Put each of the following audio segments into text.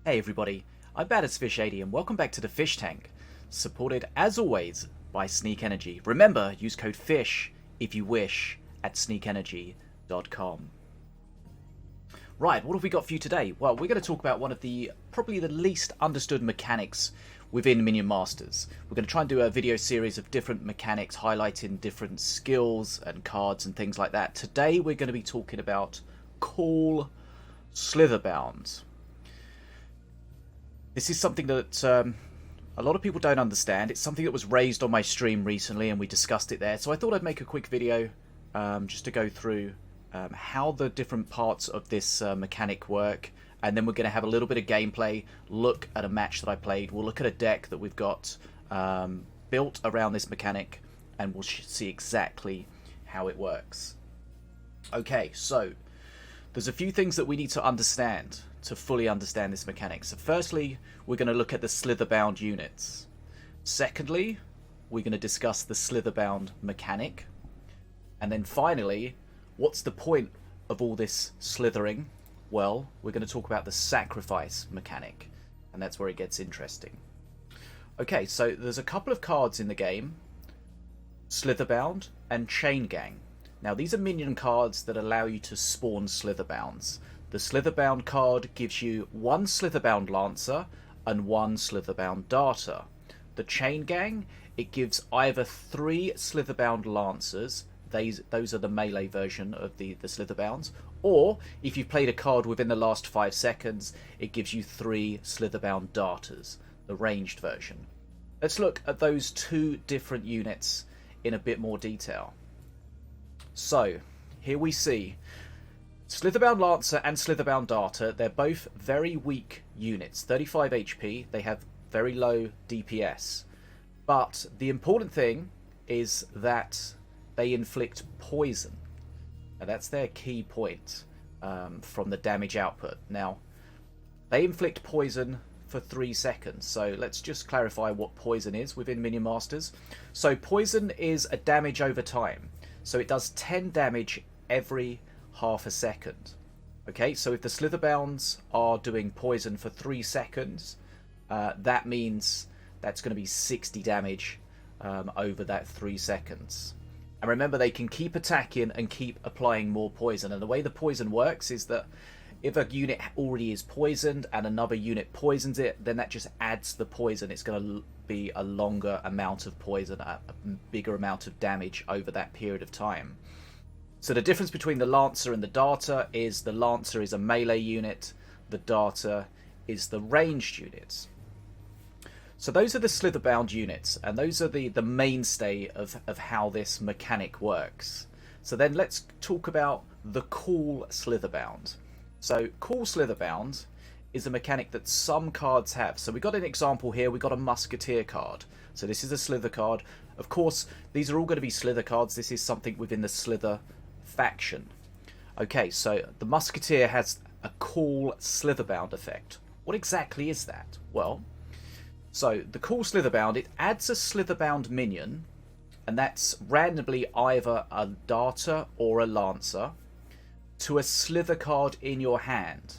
Hey everybody, I'm BadAsFish80 and welcome back to the Fish Tank, supported as always by Sneak Energy. Remember, use code FISH if you wish at sneakenergy.com. Right, what have we got for you today? Well, we're going to talk about one of the probably the least understood mechanics within Minion Masters. We're going to try and do a video series of different mechanics highlighting different skills and cards and things like that. Today we're going to be talking about Call Slitherbound. This is something that a lot of people don't understand. It's something that was raised on my stream recently and we discussed it there. So I thought I'd make a quick video just to go through how the different parts of this mechanic work. And then we're going to have a little bit of gameplay, look at a match that I played. We'll look at a deck that we've got built around this mechanic and we'll see exactly how it works. Okay, so there's a few things that we need to understand to fully understand this mechanic. So firstly, we're going to look at the Slitherbound units. Secondly, we're going to discuss the Slitherbound mechanic. And then finally, what's the point of all this slithering? Well, we're going to talk about the sacrifice mechanic, and that's where it gets interesting. Okay, so there's a couple of cards in the game, Slitherbound and Chain Gang. Now these are minion cards that allow you to spawn Slitherbounds. The Slitherbound card gives you one Slitherbound Lancer and one Slitherbound Darter. The Chain Gang, it gives either 3 Slitherbound Lancers, those are the melee version of the Slitherbounds, or if you've played a card within the last 5 seconds, it gives you 3 Slitherbound Darters, the ranged version. Let's look at those two different units in a bit more detail. So, here we see Slitherbound Lancer and Slitherbound Darter. They're both very weak units, 35 HP, they have very low DPS. But the important thing is that they inflict poison. Now that's their key point from the damage output. Now, they inflict poison for 3 seconds. So let's just clarify what poison is within Minion Masters. So poison is a damage over time. So it does 10 damage every half a second. Okay, so if the Slitherbounds are doing poison for 3 seconds, that means that's going to be 60 damage over that 3 seconds. And remember, they can keep attacking and keep applying more poison. And the way the poison works is that if a unit already is poisoned and another unit poisons it, then that just adds the poison. It's going to be a longer amount of poison, a bigger amount of damage over that period of time. So the difference between the Lancer and the Darter is the Lancer is a melee unit, the Darter is the ranged unit. So those are the Slitherbound units, and those are the mainstay of how this mechanic works. So then let's talk about the Call Slitherbound. So Call Slitherbound is a mechanic that some cards have. So we got an example here, we got a Musketeer card. So this is a Slither card. Of course, these are all going to be Slither cards. This is something within the Slither faction. Okay, so the Musketeer has a Call Slitherbound effect. What exactly is that? Well, so the Call Slitherbound, it adds a Slitherbound minion, and that's randomly either a Darter or a Lancer, to a Slither card in your hand.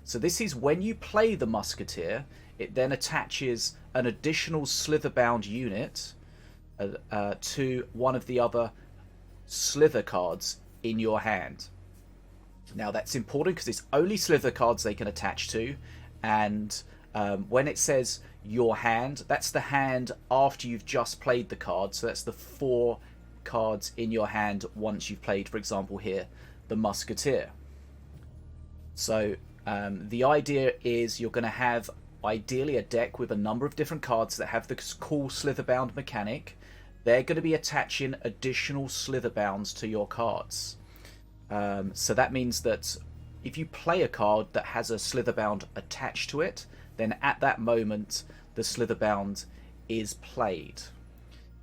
So this is when you play the Musketeer, it then attaches an additional Slitherbound unit to one of the other Slither cards in your hand. Now that's important because it's only Slither cards they can attach to, and when it says your hand, that's the hand after you've just played the card. So that's the 4 cards in your hand once you've played, for example here, the Musketeer. So the idea is you're going to have ideally a deck with a number of different cards that have the Call Slitherbound mechanic. They're going to be attaching additional Slitherbounds to your cards. So that means that if you play a card that has a Slitherbound attached to it, then at that moment the Slitherbound is played.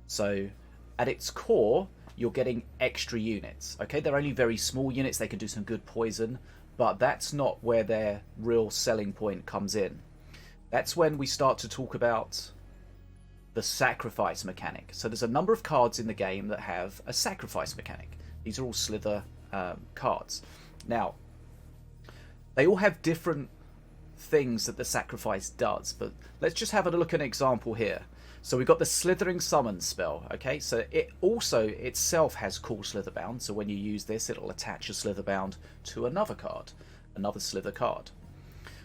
So at its core, you're getting extra units. Okay, they're only very small units, they can do some good poison, but that's not where their real selling point comes in. That's when we start to talk about the sacrifice mechanic. So there's a number of cards in the game that have a sacrifice mechanic. These are all Slither cards. Now, they all have different things that the sacrifice does, but let's just have a look at an example here. So we've got the Slithering Summons spell, okay? So it also itself has Call Slitherbound, so when you use this, it'll attach a Slitherbound to another card, another Slither card.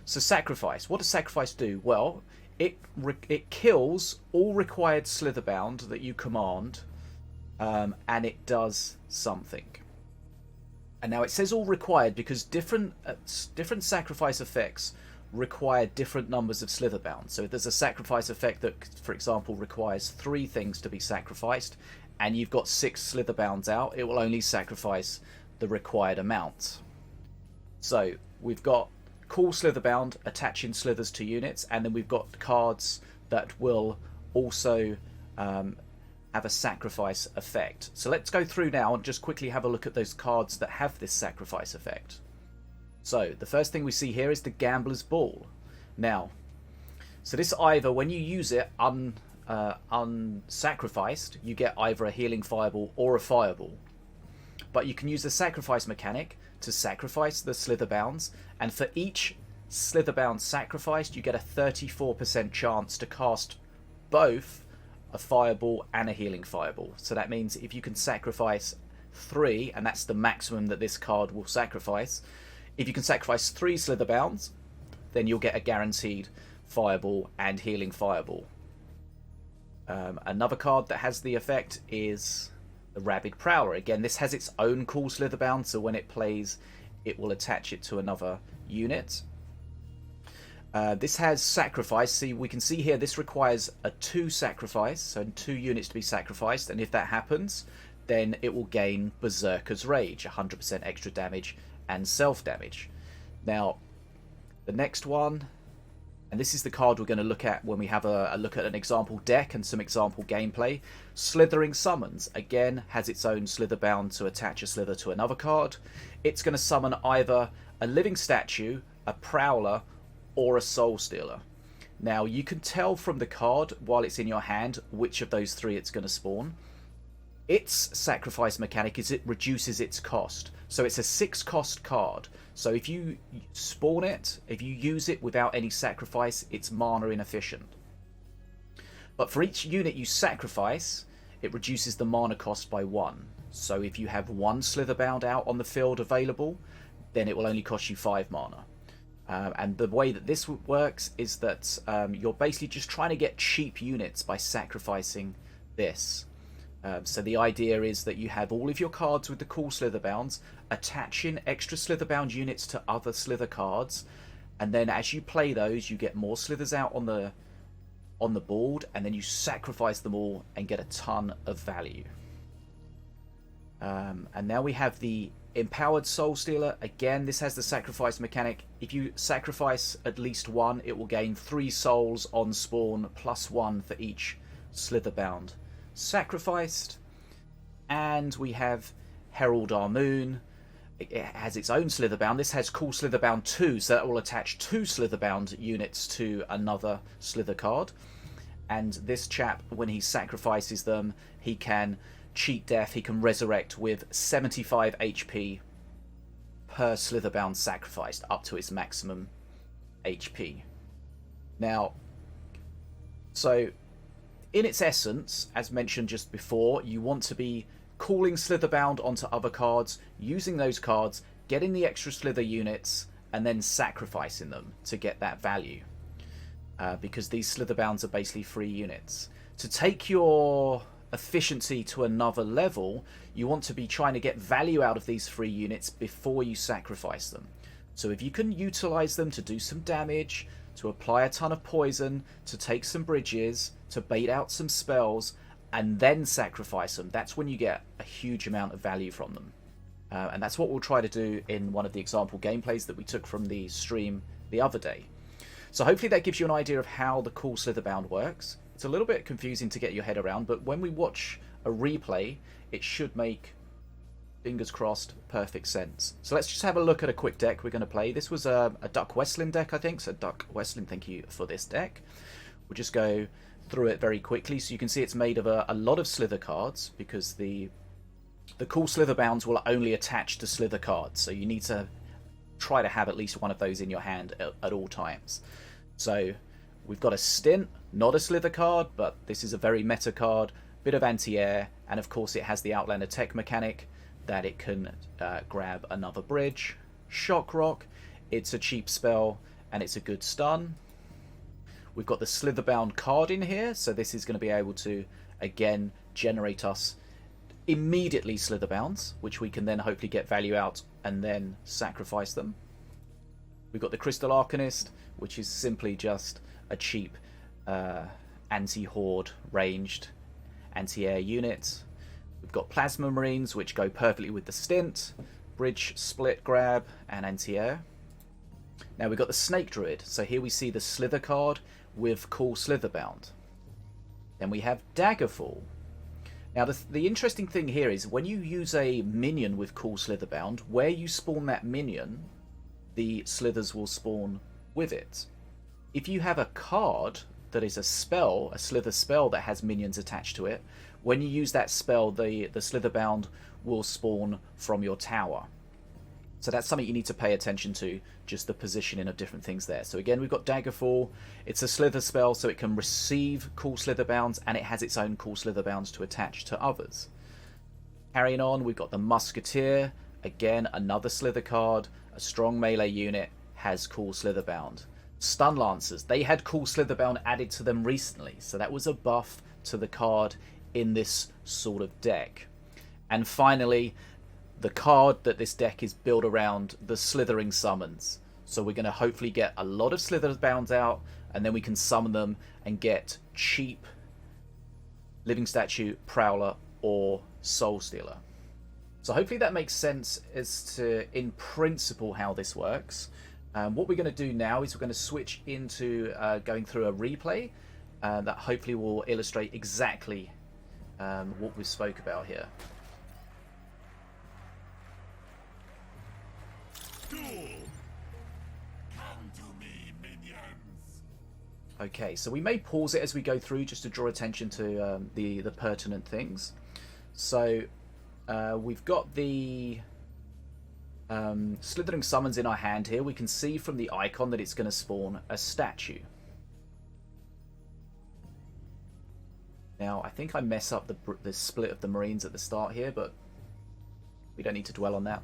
So Sacrifice, what does Sacrifice do? Well, it kills all required Slitherbound that you command, and it does something. And now it says all required because different sacrifice effects require different numbers of Slitherbound. So if there's a sacrifice effect that, for example, requires 3 things to be sacrificed, and you've got 6 Slitherbounds out, it will only sacrifice the required amount. So we've got Call Slitherbound attaching slithers to units, and then we've got cards that will also have a sacrifice effect. So let's go through now and just quickly have a look at those cards that have this sacrifice effect. So the first thing we see here is the Gambler's Ball. Now, so this either, when you use it unsacrificed, you get either a healing fireball or a fireball. But you can use the sacrifice mechanic to sacrifice the Slitherbounds, and for each Slitherbound sacrificed, you get a 34% chance to cast both a fireball and a healing fireball. So that means if you can sacrifice 3, and that's the maximum that this card will sacrifice, if you can sacrifice 3 Slitherbounds, then you'll get a guaranteed fireball and healing fireball. Another card that has the effect is the RABID Prowler. Again, this has its own Call Slitherbound, so when it plays, it will attach it to another unit. This has sacrifice. See, we can see here this requires a 2 sacrifice, so 2 units to be sacrificed, and if that happens, then it will gain Berserker's Rage, 100% extra damage and self-damage. Now, the next one, and this is the card we're going to look at when we have a look at an example deck and some example gameplay. Slithering Summons, again, has its own Slitherbound to attach a Slither to another card. It's going to summon either a Living Statue, a Prowler, or a Soul Stealer. Now, you can tell from the card, while it's in your hand, which of those 3 it's going to spawn. Its sacrifice mechanic is it reduces its cost. So it's a 6 cost card. So if you spawn it, if you use it without any sacrifice, it's mana inefficient. But for each unit you sacrifice, it reduces the mana cost by 1. So if you have 1 Slitherbound out on the field available, then it will only cost you 5 mana. And the way that this works is that you're basically just trying to get cheap units by sacrificing this. So the idea is that you have all of your cards with the Call Slitherbounds, attaching extra Slitherbound units to other Slither cards, and then as you play those, you get more Slithers out on the board, and then you sacrifice them all and get a ton of value. And now we have the Empowered Soul Stealer. Again, this has the sacrifice mechanic. If you sacrifice at least 1, it will gain 3 souls on spawn, plus 1 for each Slitherbound sacrificed. And we have Herald Our Moon. It has its own Slitherbound. This has Call Slitherbound 2, so that will attach 2 Slitherbound units to another Slither card. And this chap, when he sacrifices them, he can cheat death. He can resurrect with 75 HP per Slitherbound sacrificed, up to its maximum HP. Now, so in its essence, as mentioned just before, you want to be calling Slitherbound onto other cards, using those cards, getting the extra Slither units, and then sacrificing them to get that value. Because these Slitherbounds are basically free units. To take your efficiency to another level, you want to be trying to get value out of these free units before you sacrifice them. So if you can utilize them to do some damage, to apply a ton of poison, to take some bridges, to bait out some spells, and then sacrifice them, that's when you get a huge amount of value from them. And that's what we'll try to do in one of the example gameplays that we took from the stream the other day. So hopefully that gives you an idea of how the Call Slitherbound works. It's a little bit confusing to get your head around, but when we watch a replay, it should make, fingers crossed, perfect sense. So let's just have a look at a quick deck we're going to play. This was a DuckWestlin deck, I think. So DuckWestlin, thank you for this deck. We'll just go through it very quickly. So you can see it's made of a lot of Slither cards, because the Call Slitherbounds will only attach to Slither cards. So you need to try to have at least one of those in your hand at all times. So we've got a Stint, not a Slither card, but this is a very meta card, bit of anti-air, and of course it has the Outlander tech mechanic that it can grab another bridge. Shock Rock, it's a cheap spell and it's a good stun. We've got the Slitherbound card in here, so this is going to be able to again generate us immediately Slitherbounds, which we can then hopefully get value out and then sacrifice them. We've got the Crystal Arcanist, which is simply just a cheap anti-horde ranged anti-air unit. We've got Plasma Marines, which go perfectly with the Stint, Bridge Split Grab, and anti-air. Now we've got the Snake Druid, so here we see the Slither card with Call Slitherbound. Then we have Daggerfall. Now the interesting thing here is when you use a minion with Call Slitherbound, where you spawn that minion, the slithers will spawn with it. If you have a card that is a spell, a Slither spell that has minions attached to it, when you use that spell, the Slitherbound will spawn from your tower. So that's something you need to pay attention to, just the positioning of different things there. So again, we've got Daggerfall. It's a Slither spell, so it can receive Call Slitherbounds, and it has its own Call Slitherbounds to attach to others. Carrying on, we've got the Musketeer. Again, another Slither card. A strong melee unit, has Call Slitherbound. Stun Lancers, they had Call Slitherbound added to them recently, so that was a buff to the card in this sort of deck. And finally, the card that this deck is built around, the Slithering Summons. So we're going to hopefully get a lot of Slitherbounds out, and then we can summon them and get cheap Living Statue, Prowler, or Soul Stealer. So hopefully that makes sense as to, in principle, how this works. What we're going to do now is we're going to switch into going through a replay that hopefully will illustrate exactly what we spoke about here. Okay, so we may pause it as we go through just to draw attention to the pertinent things. So we've got the Slithering Summons in our hand here. We can see from the icon that it's going to spawn a statue. Now, I think I mess up the split of the Marines at the start here, but we don't need to dwell on that.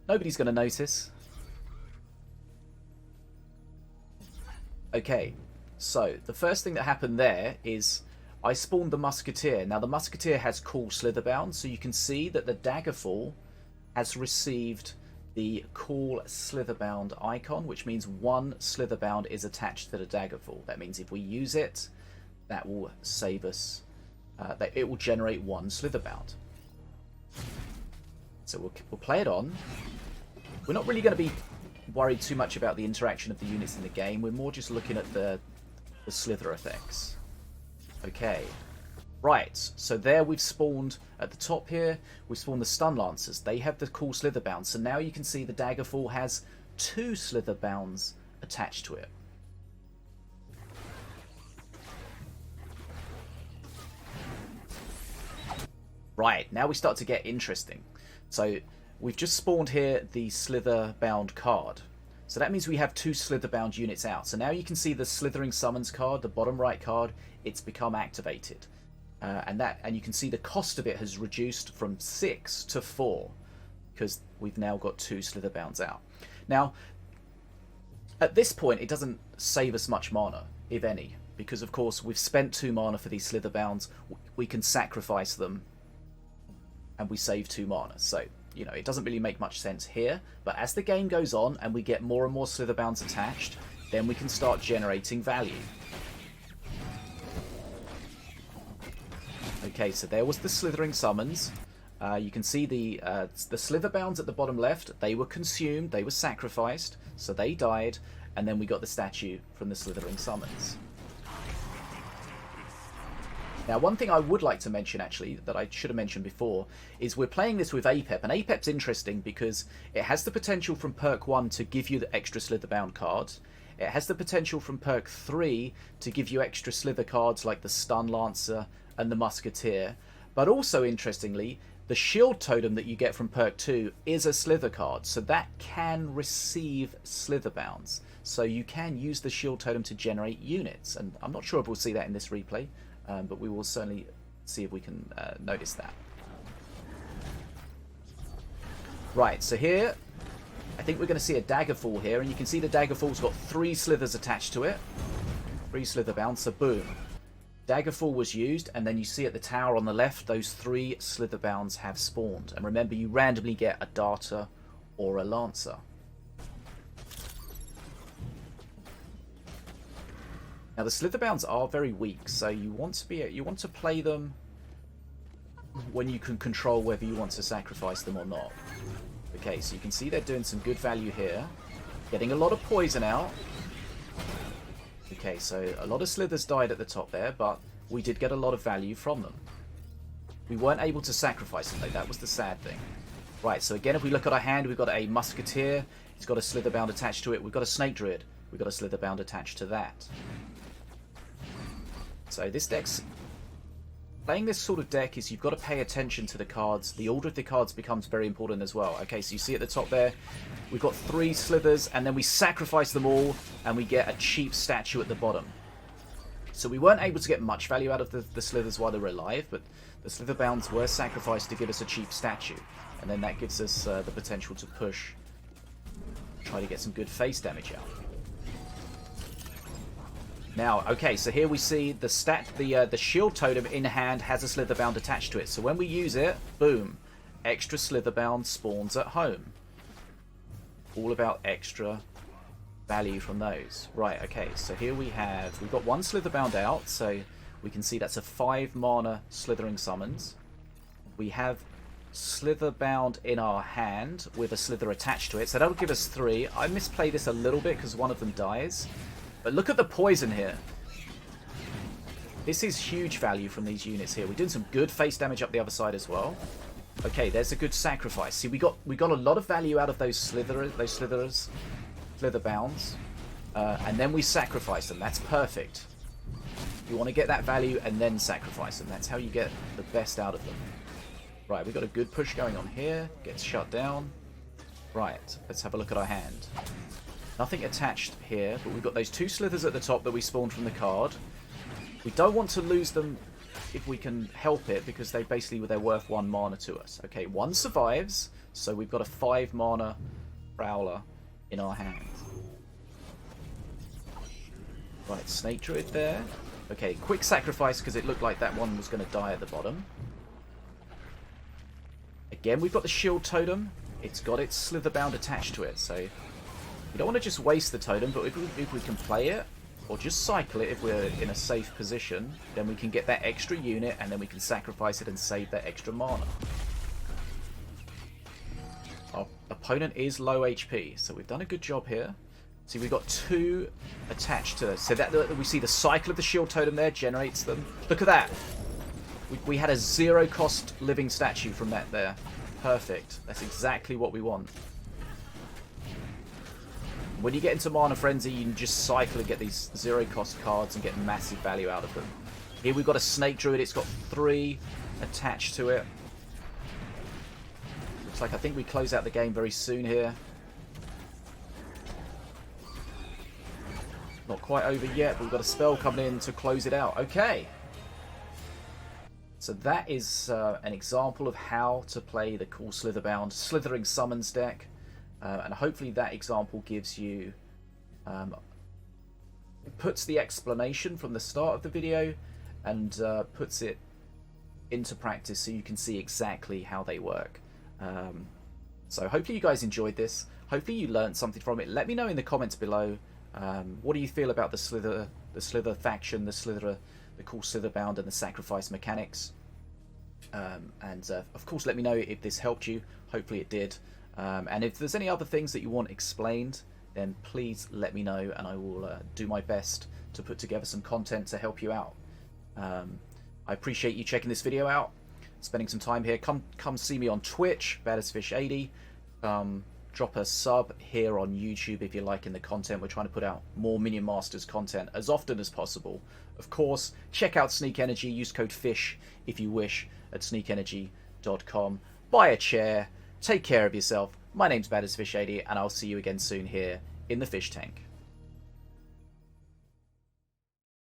Nobody's going to notice. Okay, so the first thing that happened there is I spawned the Musketeer. Now the Musketeer has Call Slitherbound, so you can see that the Daggerfall has received the Call Slitherbound icon, which means one Slitherbound is attached to the Daggerfall. That means if we use it, that will save us, it will generate one Slitherbound. So we'll play it on. We're not really going to be worried too much about the interaction of the units in the game. We're more just looking at the Slither effects. Okay, right, so there we've spawned, at the top here, we've spawned the Stun Lancers. They have the Call Slitherbound, so now you can see the Daggerfall has two Slitherbounds attached to it. Right, now we start to get interesting. So we've just spawned here the Slitherbound card. So that means we have two Slitherbound units out. So now you can see the Slithering Summons card, the bottom right card, it's become activated. And you can see the cost of it has reduced from 6 to 4 because we've now got two Slitherbounds out. Now, at this point, it doesn't save us much mana, if any, because of course we've spent 2 mana for these Slitherbounds. We can sacrifice them and we save 2 mana. So, you know, it doesn't really make much sense here, but as the game goes on and we get more and more Slitherbounds attached, then we can start generating value. Okay, so there was the Slithering Summons. You can see the Slitherbounds at the bottom left. They were consumed, they were sacrificed, so they died, and then we got the statue from the Slithering Summons. Now, one thing I would like to mention, actually, that I should have mentioned before, is we're playing this with Apep, and Apep's interesting because it has the potential from perk 1 to give you the extra Slitherbound cards. It has the potential from perk 3 to give you extra Slither cards like the Stun Lancer and the Musketeer. But also, interestingly, The shield totem that you get from perk 2 is a slither card, so that can receive slitherbounds. So you can use the shield totem to generate units, and I'm not sure if we'll see that in this replay, but we will certainly see if we can notice that. Right, so here, I think we're going to see a Daggerfall here, and you can see the Daggerfall's got 3 slithers attached to it. 3 slitherbounds, so boom. Daggerfall was used, and then you see at the tower on the left, those 3 slitherbounds have spawned. And remember, you randomly get a darter or a lancer. Now the slitherbounds are very weak, so you want to play them when you can control whether you want to sacrifice them or not. Okay, so you can see they're doing some good value here, getting a lot of poison out. Okay, so a lot of slithers died at the top there, but we did get a lot of value from them. We weren't able to sacrifice them though, that was the sad thing. Right, so again, if we look at our hand, we've got a Musketeer, it's got a Slitherbound attached to it. We've got a Snake Druid, we've got a Slitherbound attached to that. So this deck's... Playing this sort of deck is you've got to pay attention to the cards. The order of the cards becomes very important as well. Okay, so you see at the top there, we've got 3 slithers, and then we sacrifice them all, and we get a cheap statue at the bottom. So we weren't able to get much value out of the slithers while they were alive, but the slitherbounds were sacrificed to give us a cheap statue. And then that gives us the potential to push, try to get some good face damage out. Now, okay, so here we see the shield totem in hand has a slitherbound attached to it. So when we use it, boom, extra slitherbound spawns at home. All about extra value from those. Right, okay, so here we've got 1 slitherbound out, so we can see that's a 5 mana Slithering Summons. We have slitherbound in our hand with a slither attached to it, so that'll give us 3. I misplay this a little bit because one of them dies. But look at the poison here. This is huge value from these units here. We're doing some good face damage up the other side as well. Okay, there's a good sacrifice. See, we got a lot of value out of those slitherbounds, and then we sacrifice them. That's perfect. You want to get that value and then sacrifice them. That's how you get the best out of them. Right, we've got a good push going on here. Gets shut down. Right, let's have a look at our hand. Nothing attached here, but we've got those 2 slithers at the top that we spawned from the card. We don't want to lose them if we can help it, because they're worth 1 mana to us. Okay, 1 survives, so we've got a 5 mana Prowler in our hand. Right, Snake Druid there. Okay, quick sacrifice because it looked like that one was going to die at the bottom. Again, we've got the shield totem. It's got its slitherbound attached to it, so... We don't want to just waste the totem, but if we can play it, or just cycle it if we're in a safe position, then we can get that extra unit, and then we can sacrifice it and save that extra mana. Our opponent is low HP, so we've done a good job here. See, we've got 2 attached to this. So that we see the cycle of the shield totem there generates them. Look at that! We had a 0 cost living statue from that there. Perfect. That's exactly what we want. When you get into Mana Frenzy, you can just cycle and get these 0 cost cards and get massive value out of them. Here we've got a Snake Druid, it's got 3 attached to it. Looks like I think we close out the game very soon here. Not quite over yet, but we've got a spell coming in to close it out. Okay. So that is an example of how to play the Call Slitherbound Slithering Summons deck. And hopefully that example gives you, puts the explanation from the start of the video and puts it into practice so you can see exactly how they work. So hopefully you guys enjoyed this. Hopefully you learned something from it. Let me know in the comments below. What do you feel about the Slither faction, the Call Slitherbound and the sacrifice mechanics? Of course, let me know if this helped you. Hopefully it did. And if there's any other things that you want explained, then please let me know, and I will do my best to put together some content to help you out. I appreciate you checking this video out, spending some time here. Come see me on Twitch, BadasFish80. Drop a sub here on YouTube if you're liking the content. We're trying to put out more Minion Masters content as often as possible. Of course, check out Sneak Energy. Use code FISH if you wish at Sneak Energy patreon.com. Buy a chair. Take care of yourself. My name's BadAsFish80, and I'll see you again soon here in the fish tank.